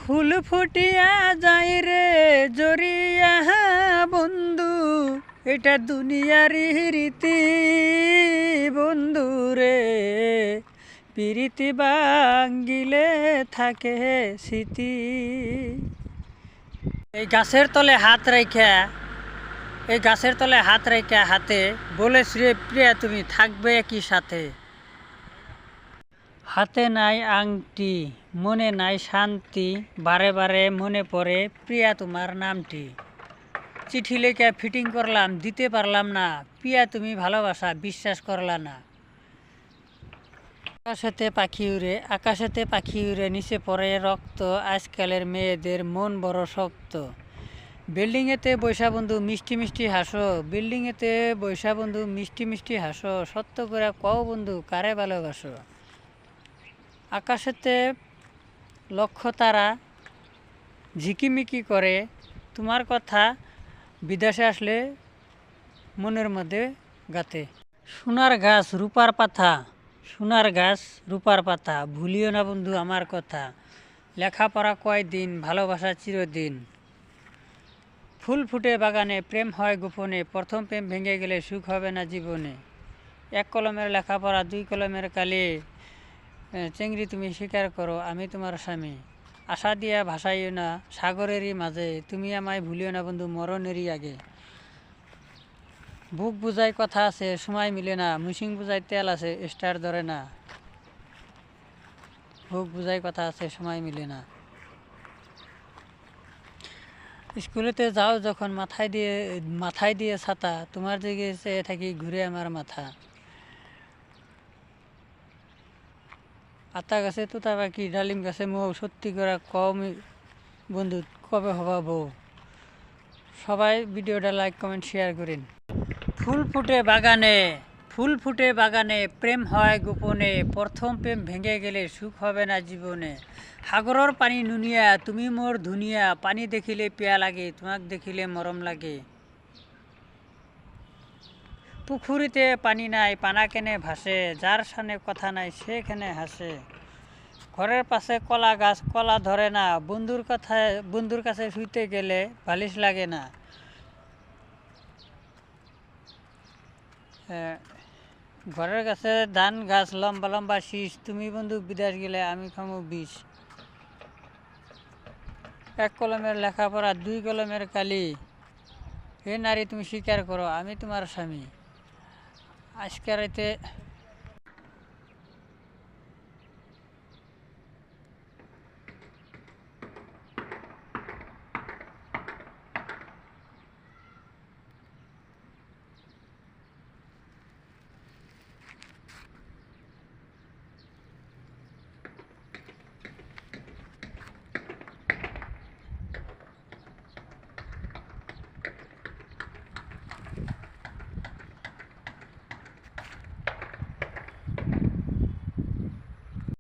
ফুল ফুটিয়া যায় রে জরিয়া বন্ধু, এটা দুনিয়ারই রীতি বন্ধু রে। পিরিতি বাঙ্গিলে থাকে স্মৃতি। এই গাছের তলে হাত রেখা হাতে বলেছ রে প্রিয়া তুমি থাকবে একই সাথে। হাতে নাই আংটি, মনে নাই শান্তি, বারে বারে মনে পড়ে প্রিয়া তোমার নামটি। চিঠি লেখা ফিটিং করলাম, দিতে পারলাম না, প্রিয়া তুমি ভালোবাসা বিশ্বাস করলা না। আকাশেতে পাখি উড়ে নিচে পড়ে রক্ত, আজকালের মেয়েদের মন বড় শক্ত। বিল্ডিংয়েতে বৈশা বন্ধু মিষ্টি মিষ্টি হাসো, সত্য করে কও বন্ধু কারে ভালোবাসো। আকাশেতে লক্ষ তারা ঝিকিমিকি করে, তোমার কথা বিদেশে আসলে মনের মধ্যে গাতে। সোনার গাছ রূপার পাতা, ভুলিও না বন্ধু আমার কথা। লেখাপড়া কয়দিন, ভালোবাসা চিরদিন। ফুল ফুটে বাগানে, প্রেম হয় গোপনে, প্রথম প্রেম ভেঙে গেলে সুখ হবে না জীবনে। এক কলমের লেখাপড়া, দুই কলমের কালি, চেংড়ি তুমি স্বীকার করো আমি তোমার স্বামী। আশা দিয়া ভাসাইও না সাগরেরই মাঝে, তুমি আমায় ভুলিও না বন্ধু মরণেরই আগে। বুক বুঝাই কথা আছে সময় মিলে না, মিশিং বুঝাই তেল আছে স্টার ধরে না। বুক বুঝাই কথা আছে সময় মিলে না। স্কুলেতে যাও যখন মাথায় দিয়ে ছাতা, তোমার দিকে চেয়ে থাকি ঘুরে আমার মাথা। আতা গাছে তোতা পাখি, ডালিম গাছে মৌ, সত্যি করে কম বন্ধু কবে হবা বউ। সবাই ভিডিওটা লাইক কমেন্ট শেয়ার করেন। ফুল ফুটে বাগানে, প্রেম হয় গোপনে, প্রথম প্রেম ভেঙে গেলে সুখ হবে না জীবনে। সাগরের পানি নুনিয়া, তুমি মোর ধুনিয়া, পানি দেখিলে পিয়া লাগে, তোমাক দেখিলে মরম লাগে। পুকুরিতে পানি নাই, পানা কেনে ভাসে, যার সানে কথা নাই সেখানে হাসে। ঘরের পাশে কলা গাছ, কলা ধরে না, বন্ধুর কাছে শুইতে গেলে বালিশ লাগে না। ঘরের কাছে ধান গাছ, লম্বা লম্বা শীষ, তুমি বন্ধু বিদেশ গেলে আমি খামো বিষ। এক কলমের লেখাপড়া, দুই কলমের কালি, হে নারী তুমি স্বীকার করো আমি তোমার স্বামী। আজকে রাতে